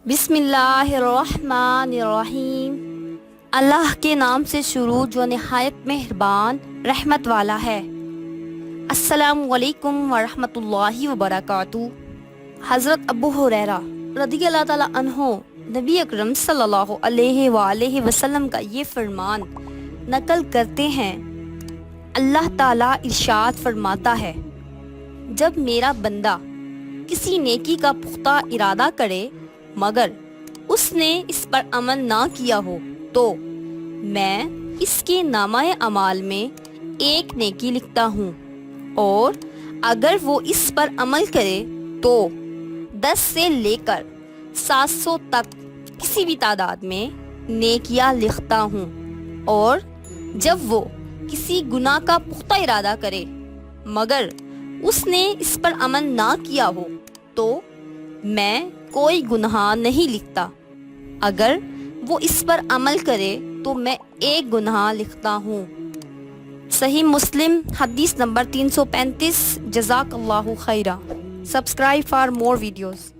بسم اللہ الرحمن الرحیم۔ اللہ کے نام سے شروع جو نہایت مہربان رحمت والا ہے۔ السلام علیکم ورحمۃ اللہ وبرکاتہ۔ حضرت ابو ہریرہ رضی اللہ تعالیٰ عنہ نبی اکرم صلی اللہ علیہ وآلہ وسلم کا یہ فرمان نقل کرتے ہیں۔ اللہ تعالیٰ ارشاد فرماتا ہے، جب میرا بندہ کسی نیکی کا پختہ ارادہ کرے مگر اس نے اس پر عمل نہ کیا ہو تو میں اس کے نامہ اعمال میں ایک نیکی لکھتا ہوں، اور اگر وہ اس پر عمل کرے تو 10 سے لے کر 700 تک کسی بھی تعداد میں نیکیاں لکھتا ہوں، اور جب وہ کسی گناہ کا پختہ ارادہ کرے مگر اس نے اس پر عمل نہ کیا ہو تو میں کوئی گناہ نہیں لکھتا، اگر وہ اس پر عمل کرے تو میں ایک گناہ لکھتا ہوں۔ صحیح مسلم حدیث نمبر 335۔ جزاک اللہ خیرہ۔ Subscribe for more videos.